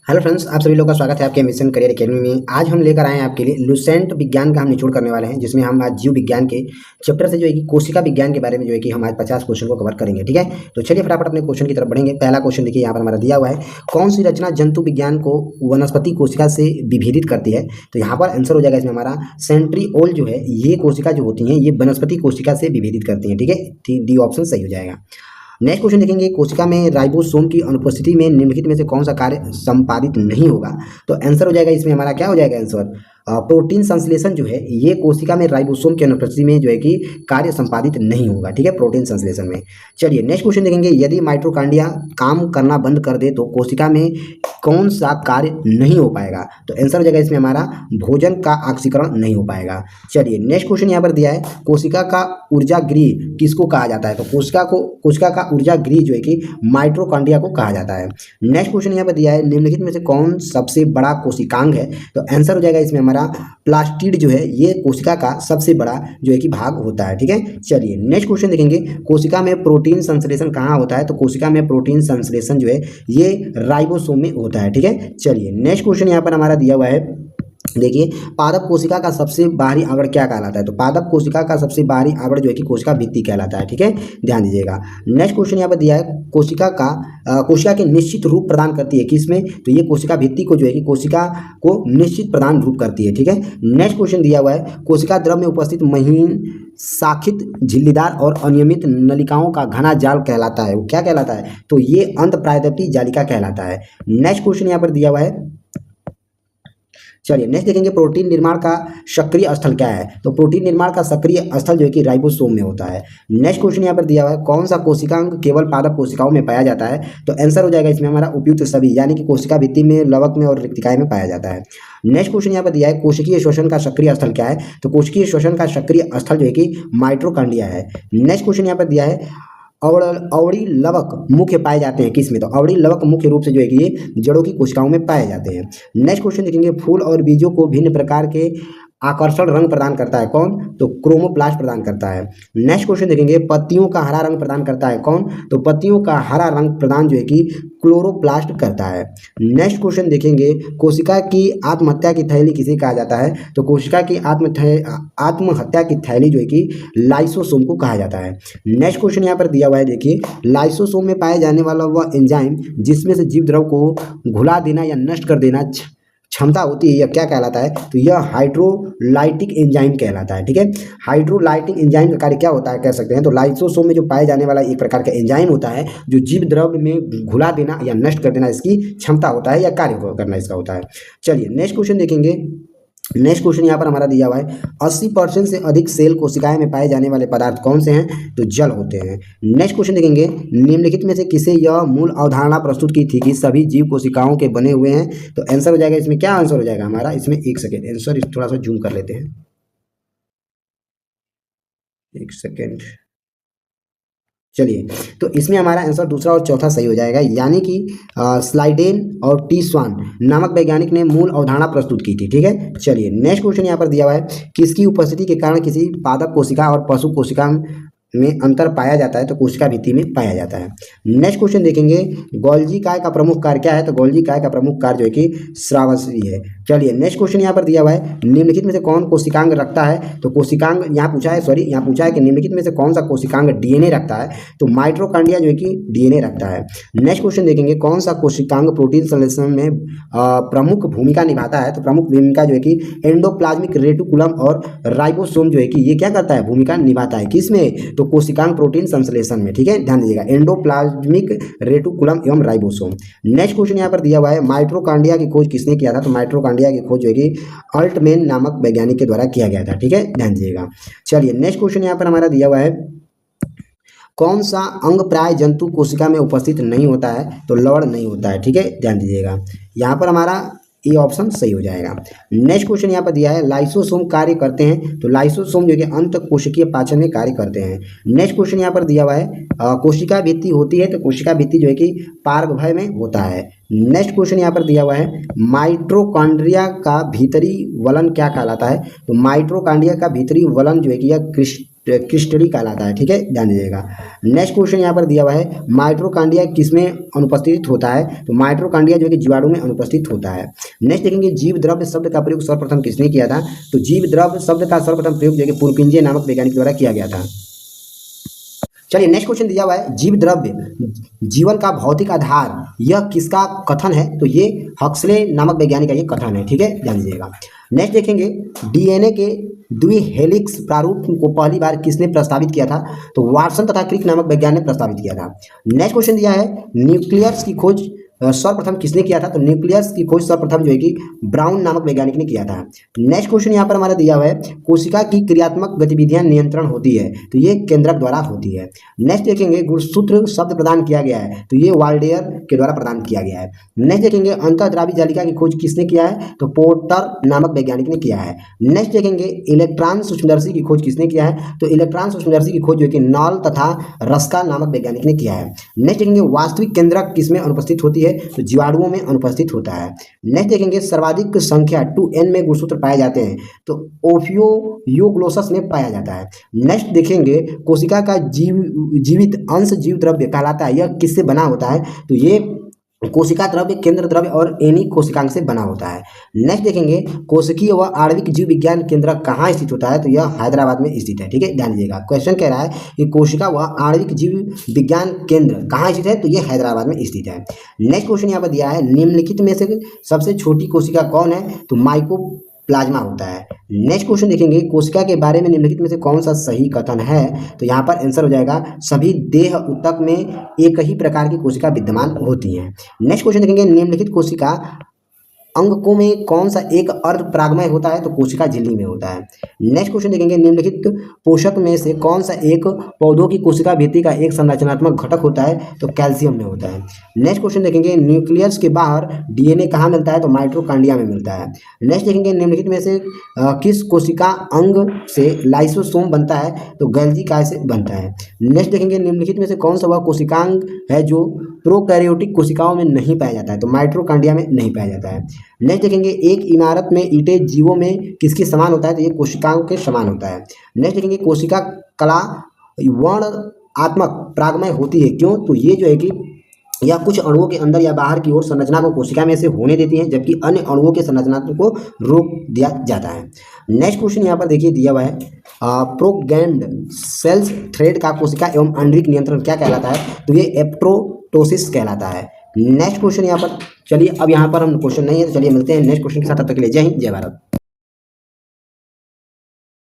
Hello friends, आप सभी लोगों का स्वागत है आपके मिशन करियर एकेडमी में। आज हम लेकर आए हैं आपके लिए लुसेंट विज्ञान का हम निचोड़ करने वाले हैं, जिसमें हम आज जीव विज्ञान के चैप्टर से जो है कि कोशिका विज्ञान के बारे में जो है कि हम आज 50 क्वेश्चन को कवर करेंगे। ठीक है, तो चलिए फटाफट अपने क्वेश्चन की तरफ बढ़ेंगे। पहला क्वेश्चन देखिए, यहाँ पर हमारा दिया हुआ है, कौन सी रचना जंतु विज्ञान को वनस्पति कोशिका से विभेदित करती है। तो यहाँ पर आंसर हो जाएगा इसमें हमारा सेंट्रिओल जो है, ये कोशिका जो होती हैं ये वनस्पति कोशिका से विभेदित करती हैं। ठीक है, डी ऑप्शन सही हो जाएगा। नेक्स्ट क्वेश्चन देखेंगे, कोशिका में राइबोसोम की अनुपस्थिति में निम्नलिखित में से कौन सा कार्य संपादित नहीं होगा। तो आंसर हो जाएगा इसमें हमारा क्या हो जाएगा आंसर, प्रोटीन संश्लेषण जो है ये कोशिका में राइबोसोम की अनुपस्थिति में जो है कि कार्य संपादित नहीं होगा। ठीक है, प्रोटीन संश्लेषण में। चलिए नेक्स्ट क्वेश्चन देखेंगे, यदि माइटोकॉन्ड्रिया काम करना बंद कर दे तो कोशिका में कौन सा कार्य नहीं हो पाएगा। तो आंसर हो जाएगा इसमें हमारा भोजन का ऑक्सीकरण नहीं हो पाएगा। चलिए नेक्स्ट क्वेश्चन यहाँ पर दिया है, कोशिका का ऊर्जा गृह किसको कहा जाता है। तो कोशिका का ऊर्जा गृह जो है कि माइटोकॉन्ड्रिया को कहा जाता है। नेक्स्ट क्वेश्चन यहाँ पर दिया है, निम्नलिखित में से कौन सबसे बड़ा कोशिकांग है। तो आंसर हो जाएगा इसमें हमारा प्लास्टिड जो है ये कोशिका का सबसे बड़ा जो है कि भाग होता है। ठीक है, चलिए नेक्स्ट क्वेश्चन देखेंगे, कोशिका में प्रोटीन संश्लेषण कहाँ होता है। तो कोशिका में प्रोटीन संश्लेषण जो है ये राइबोसोम में होता है। ठीक है, चलिए नेक्स्ट क्वेश्चन यहाँ पर हमारा दिया हुआ है, देखिए पादप कोशिका का सबसे बाहरी आवरण क्या कहलाता है। तो पादप कोशिका का सबसे बाहरी आवरण जो है कि कोशिका भित्ति कहलाता है। ठीक है, ध्यान दीजिएगा। नेक्स्ट क्वेश्चन यहाँ पर दिया है, कोशिका के निश्चित रूप प्रदान करती है किसमें। तो ये कोशिका भित्ति को जो है कि कोशिका को निश्चित प्रदान रूप करती है। ठीक है, नेक्स्ट क्वेश्चन दिया हुआ है, कोशिका द्रव में उपस्थित महीन शाखित झिल्लीदार और अनियमित नलिकाओं का घना जाल कहलाता है। वो क्या कहलाता है। तो ये अंत प्रायद्वीपीय जालिका कहलाता है। नेक्स्ट क्वेश्चन यहाँ पर दिया हुआ है, चलिए नेक्स्ट देखेंगे, प्रोटीन निर्माण का सक्रिय स्थल क्या है। तो प्रोटीन निर्माण का सक्रिय स्थल जो है कि राइबोसोम में होता है। नेक्स्ट क्वेश्चन यहाँ पर दिया हुआ है, कौन सा कोशिकांग केवल पादप कोशिकाओं में पाया जाता है। तो आंसर हो जाएगा इसमें हमारा उपयुक्त सभी, यानी कि कोशिका भित्ति में, लवक में और रिक्तिकाएं में पाया जाता है। नेक्स्ट क्वेश्चन यहाँ पर दिया है, कोशिकीय श्वसन का सक्रिय स्थल क्या है। तो कोशिकीय श्वसन का सक्रिय स्थल जो है कि माइटोकॉन्ड्रिया है। नेक्स्ट क्वेश्चन यहाँ पर दिया है, अवड़ी लवक मुख्य पाए जाते हैं किसमें। तो अवड़ी लवक मुख्य रूप से जो है कि ये जड़ों की कोशिकाओं में पाए जाते हैं। नेक्स्ट क्वेश्चन देखेंगे, फूल और बीजों को भिन्न प्रकार के आकर्षण रंग प्रदान करता है कौन। तो क्रोमोप्लास्ट प्रदान करता है। नेक्स्ट क्वेश्चन देखेंगे, पत्तियों का हरा रंग प्रदान करता है कौन। तो पत्तियों का हरा रंग प्रदान जो है कि क्लोरोप्लास्ट करता है। नेक्स्ट क्वेश्चन देखेंगे, कोशिका की आत्महत्या की थैली किसे कहा जाता है। तो कोशिका की आत्महत्या की थैली जो है कि लाइसोसोम को कहा जाता है। नेक्स्ट क्वेश्चन यहाँ पर दिया हुआ है, देखिए लाइसोसोम में पाए जाने वाला वह एंजाइम जिसमें से जीव द्रव को घुला देना या नष्ट कर देना क्षमता होती है, यह क्या कहलाता है। तो यह हाइड्रोलाइटिक एंजाइम कहलाता है। ठीक है, हाइड्रोलाइटिक एंजाइम का कार्य क्या होता है कह सकते हैं। तो लाइसोसोम में जो पाए जाने वाला एक प्रकार का एंजाइम होता है जो जीव द्रव्य में घुला देना या नष्ट कर देना इसकी क्षमता होता है या कार्य करना इसका होता है। चलिए नेक्स्ट क्वेश्चन देखेंगे। नेक्स्ट क्वेश्चन यहाँ पर हमारा दिया हुआ है, 80% से अधिक सेल कोशिकाएं में पाए जाने वाले पदार्थ कौन से हैं। तो जल होते हैं। नेक्स्ट क्वेश्चन देखेंगे, निम्नलिखित में से किसे यह मूल अवधारणा प्रस्तुत की थी कि सभी जीव कोशिकाओं के बने हुए हैं। तो आंसर हो जाएगा इसमें क्या आंसर हो जाएगा हमारा, इसमें एक सेकेंड आंसर थोड़ा सा जूम कर लेते हैं, एक सेकेंड। चलिए, तो इसमें हमारा आंसर दूसरा और चौथा सही हो जाएगा, यानी कि स्लाइडेन और टी स्वान नामक वैज्ञानिक ने मूल अवधारणा प्रस्तुत की थी। ठीक है, चलिए नेक्स्ट क्वेश्चन यहाँ पर दिया हुआ है, किसकी उपस्थिति के कारण किसी पादप कोशिका और पशु कोशिका में अंतर पाया जाता है। तो कोशिका भित्ति में पाया जाता है। नेक्स्ट क्वेश्चन देखेंगे, गोल्जी काय का प्रमुख कार्य क्या है। तो गोल्जी काय का प्रमुख कार्य जो है कि श्रावस्वी है। चलिए नेक्स्ट क्वेश्चन यहाँ पर दिया हुआ है, निम्नलिखित में से कौन कोशिकांग रखता है। तो कोशिकांग यहाँ पूछा है कि निम्नलिखित में से कौन सा कोशिकांग डीएनए रखता है। तो माइटोकॉन्ड्रिया जो है कि डीएनए रखता है। नेक्स्ट क्वेश्चन देखेंगे, कौन सा कोशिकांग प्रोटीन संश्लेषण में प्रमुख भूमिका निभाता है। तो प्रमुख भूमिका जो है कि एंडोप्लाज्मिक रेटिकुलम और राइबोसोम जो है कि ये क्या करता है, भूमिका निभाता है किसमें। तो कोशिकांग प्रोटीन संश्लेषण में। ठीक है, ध्यान दीजिएगा, एंडोप्लाज्मिक रेटिकुलम एवं राइबोसोम। नेक्स्ट क्वेश्चन यहाँ पर दिया हुआ है, माइटोकॉन्ड्रिया की खोज किसने किया था। तो माइटोकॉन्ड्रिया की खोज जो है कि अल्टमैन नामक वैज्ञानिक के द्वारा किया गया था। ठीक है, ध्यान दीजिएगा। चलिए नेक्स्ट क्वेश्चन यहाँ पर हमारा दिया हुआ है, कौन सा अंग प्राय जंतु कोशिका में उपस्थित नहीं होता है। तो लवण नहीं होता है। ठीक है, ध्यान दीजिएगा, यहाँ पर हमारा ये ऑप्शन सही हो जाएगा। नेक्स्ट क्वेश्चन यहाँ पर दिया है, लाइसोसोम कार्य करते हैं। तो लाइसोसोम जो कि अंत कोशिकीय पाचन में कार्य करते हैं। नेक्स्ट क्वेश्चन यहाँ पर दिया हुआ है, कोशिका भित्ति होती है। तो कोशिका भित्ति जो है कि पार्गभय में होता है। नेक्स्ट क्वेश्चन यहाँ पर दिया हुआ है, माइटोकॉन्ड्रिया का भीतरी वलन क्या कहलाता है। तो माइटोकॉन्ड्रिया का भीतरी वलन जो है कि यह क्रिस्टली कहलाता है। ठीक है, ध्यान दीजिएगा। नेक्स्ट क्वेश्चन यहाँ पर दिया हुआ है, माइटोकॉन्ड्रिया किसमें अनुपस्थित होता है? तो माइटोकॉन्ड्रिया जो है कि जीवाणु में अनुपस्थित होता है। नेक्स्ट देखेंगे, जीव द्रव्य शब्द का प्रयोग सर्वप्रथम किसने किया था? तो जीव द्रव्य शब्द का सर्वप्रथम प्रयोग जो है कि पुरपिंजे नामक वैज्ञानिक द्वारा किया गया था। चलिए नेक्स्ट क्वेश्चन दिया हुआ है, जीव द्रव्य जीवन का भौतिक आधार, यह किसका कथन है? तो ये हक्सले नामक वैज्ञानिक का ये कथन है। ठीक है, ध्यान दीजिएगा। नेक्स्ट देखेंगे, डीएनए के द्विहेलिक्स प्रारूप को पहली बार किसने प्रस्तावित किया था? तो वाटसन तथा क्रिक नामक वैज्ञानिक ने प्रस्तावित किया था। नेक्स्ट क्वेश्चन दिया है, न्यूक्लियस की खोज सर्वप्रथम किसने किया था? तो न्यूक्लियस की खोज सर्वप्रथम जो है कि ब्राउन नामक वैज्ञानिक ने किया था। नेक्स्ट क्वेश्चन यहाँ पर हमारा दिया हुआ है, कोशिका की क्रियात्मक गतिविधियां नियंत्रण होती है, तो ये केंद्रक द्वारा होती है। नेक्स्ट देखेंगे, गुणसूत्र शब्द प्रदान किया गया है, तो ये वाल्डेयर के द्वारा प्रदान किया गया है। नेक्स्ट देखेंगे, अंतःद्रावी जालिका की खोज किसने किया है? तो पोर्टर नामक वैज्ञानिक ने किया है। नेक्स्ट देखेंगे, इलेक्ट्रॉन सूक्ष्मदर्शी की खोज किसने किया है? तो इलेक्ट्रॉन सूक्ष्मदर्शी की खोज जो है कि नॉल तथा रस्का नामक वैज्ञानिक ने किया है। नेक्स्ट देखेंगे, वास्तविक केंद्रक किसमें अनुपस्थित होती है? तो जीवाणुओं में अनुपस्थित होता है। नेक्स्ट देखेंगे, सर्वाधिक संख्या 2n में गुणसूत्र पाए जाते हैं, तो ओफियोग्लोसस में पाया जाता है। नेक्स्ट देखेंगे, कोशिका का जीवित अंश जीव द्रव्य कहलाता है, यह किससे बना होता है? तो ये कोशिका द्रव्य, केंद्र द्रव्य और एनी कोशिकांग से बना होता है। नेक्स्ट देखेंगे, कोशिकीय व आणविक जीव विज्ञान केंद्र कहाँ स्थित होता है? तो यह हैदराबाद में स्थित है। ठीक है, ध्यान दीजिएगा। क्वेश्चन कह रहा है कि कोशिका व आणविक जीव विज्ञान केंद्र कहाँ स्थित है? तो यह हैदराबाद में स्थित है। नेक्स्ट क्वेश्चन यहाँ पर दिया है, निम्नलिखित में से सबसे छोटी कोशिका कौन है? तो माइकोप्लाज्मा होता है। नेक्स्ट क्वेश्चन देखेंगे, कोशिका के बारे में निम्नलिखित में से कौन सा सही कथन है? तो यहाँ पर आंसर हो जाएगा, सभी देह ऊतक में एक ही प्रकार की कोशिका विद्यमान होती हैं। नेक्स्ट क्वेश्चन देखेंगे, निम्नलिखित कोशिका अंगकों में कौन सा एक अर्ध परागमय होता है? तो कोशिका झिल्ली में होता है। नेक्स्ट क्वेश्चन देखेंगे, निम्नलिखित पोषक में से कौन सा एक पौधों की कोशिका भित्ति का एक संरचनात्मक घटक होता है? तो कैल्शियम में होता है। नेक्स्ट क्वेश्चन देखेंगे, न्यूक्लियस के बाहर डीएनए कहाँ मिलता है? तो माइटोकॉन्ड्रिया में मिलता है। नेक्स्ट देखेंगे, निम्नलिखित में से किस कोशिका अंग से लाइसोसोम बनता है? तो गोल्गी काय से बनता है। नेक्स्ट देखेंगे, निम्नलिखित में से कौन सा वह कोशिकांग है जो प्रोकैरियोटिक कोशिकाओं में नहीं पाया जाता है? तो माइटोकॉन्ड्रिया में नहीं पाया जाता है। नेक्स्ट देखेंगे, एक इमारत में ईंटें जीवों में किसके समान होता है? तो ये कोशिकाओं के समान होता है। नेक्स्ट देखेंगे, कोशिका कला वर्णनात्मक प्रागमय होती है, क्यों? तो ये जो है कि यह कुछ अणुओं के अंदर या बाहर की ओर संरचना को कोशिका में से होने देती है, जबकि अन्य अणुओं के संरचना को रोक दिया जाता है। नेक्स्ट क्वेश्चन यहाँ पर देखिए दिया हुआ है, प्रोगैम्ड सेल्स थ्रेड का कोशिका एवं आंतरिक नियंत्रण क्या कहलाता है? तो ये एप्रोटोसिस कहलाता है। नेक्स्ट क्वेश्चन यहाँ पर, चलिए अब यहाँ पर हम क्वेश्चन नहीं है, तो चलिए मिलते हैं नेक्स्ट क्वेश्चन के साथ। तब तक के लिए जय हिंद, जय भारत।